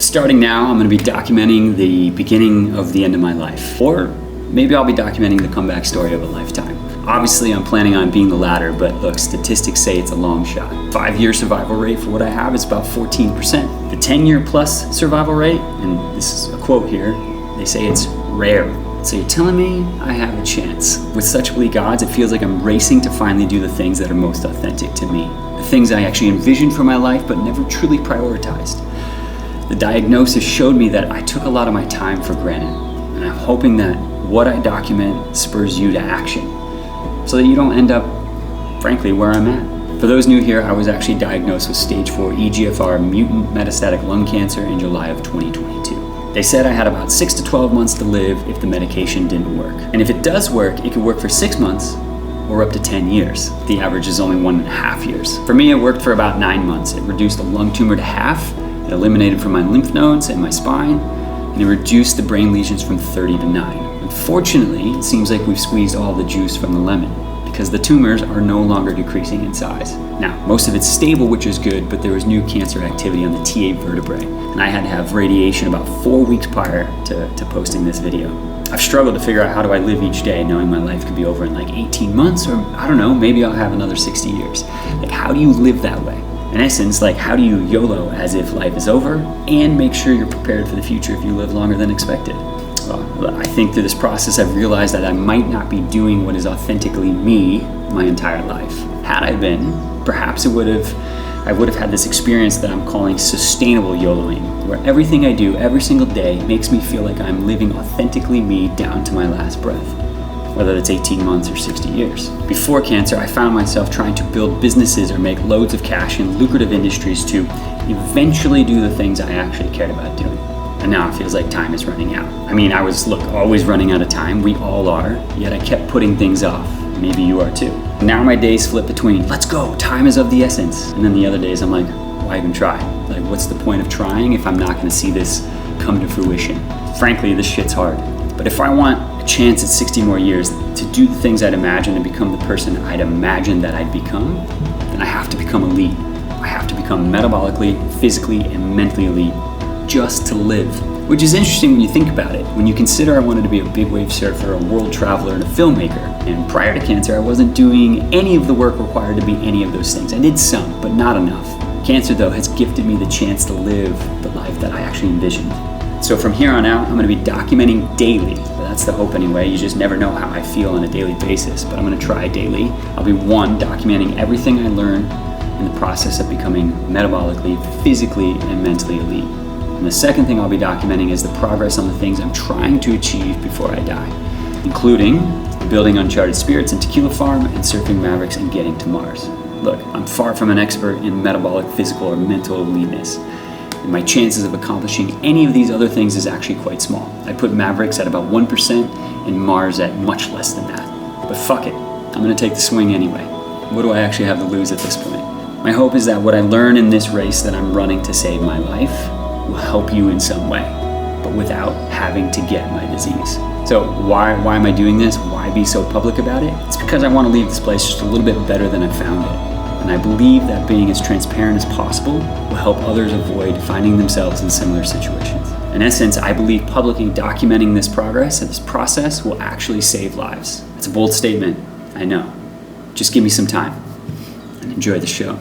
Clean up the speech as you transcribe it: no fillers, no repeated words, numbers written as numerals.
Starting now, I'm going to be documenting the beginning of the end of my life. Or maybe I'll be documenting the comeback story of a lifetime. Obviously, I'm planning on being the latter, but look, statistics say it's a long shot. 5-year survival rate for what I have is about 14%. The 10-year plus survival rate, and this is a quote here, they say it's rare. So you're telling me I have a chance. With such bleak odds, it feels like I'm racing to finally do the things that are most authentic to me. The things I actually envisioned for my life, but never truly prioritized. The diagnosis showed me that I took a lot of my time for granted, and I'm hoping that what I document spurs you to action, so that you don't end up, frankly, where I'm at. For those new here, I was actually diagnosed with stage 4 EGFR mutant metastatic lung cancer in July of 2022. They said I had about 6 to 12 months to live if the medication didn't work. And if it does work, it could work for 6 months or up to 10 years. The average is only 1.5 years. For me, it worked for about 9 months. It reduced the lung tumor to half, it eliminated from my lymph nodes and my spine, and it reduced the brain lesions from 30 to 9. Unfortunately, it seems like we've squeezed all the juice from the lemon, because the tumors are no longer decreasing in size. Now, most of it's stable, which is good, but there was new cancer activity on the T8 vertebrae, and I had to have radiation about 4 weeks prior to posting this video. I've struggled to figure out how do I live each day knowing my life could be over in like 18 months, or I don't know, maybe I'll have another 60 years. Like, how do you live that way? In essence, like, how do you YOLO as if life is over and make sure you're prepared for the future if you live longer than expected? Well, I think through this process I've realized that I might not be doing what is authentically me my entire life. Had I been, perhaps I would have had this experience that I'm calling sustainable YOLOing, where everything I do every single day makes me feel like I'm living authentically me down to my last breath, whether it's 18 months or 60 years. Before cancer, I found myself trying to build businesses or make loads of cash in lucrative industries to eventually do the things I actually cared about doing. And now it feels like time is running out. I mean, I was, always running out of time. We all are, yet I kept putting things off. Maybe you are too. Now my days flip between, let's go, time is of the essence. And then the other days I'm like, why even try? Like, what's the point of trying if I'm not gonna see this come to fruition? Frankly, this shit's hard. But if I want a chance at 60 more years to do the things I'd imagine and become the person I'd imagined that I'd become, then I have to become elite. I have to become metabolically, physically, and mentally elite just to live. Which is interesting when you think about it. When you consider I wanted to be a big wave surfer, a world traveler, and a filmmaker. And prior to cancer, I wasn't doing any of the work required to be any of those things. I did some, but not enough. Cancer, though, has gifted me the chance to live the life that I actually envisioned. So from here on out, I'm gonna be documenting daily. That's the hope anyway. You just never know how I feel on a daily basis, but I'm gonna try daily. I'll be documenting everything I learn in the process of becoming metabolically, physically, and mentally elite. And the second thing I'll be documenting is the progress on the things I'm trying to achieve before I die, including building Uncharted Spirits and Tequila Farm and surfing Mavericks and getting to Mars. Look, I'm far from an expert in metabolic, physical, or mental eliteness, and my chances of accomplishing any of these other things is actually quite small. I put Mavericks at about 1% and Mars at much less than that. But fuck it, I'm gonna take the swing anyway. What do I actually have to lose at this point? My hope is that what I learn in this race that I'm running to save my life will help you in some way, but without having to get my disease. So why am I doing this? Why be so public about it? It's because I want to leave this place just a little bit better than I found it. And I believe that being as transparent as possible will help others avoid finding themselves in similar situations. In essence, I believe publicly documenting this progress and this process will actually save lives. It's a bold statement, I know. Just give me some time and enjoy the show.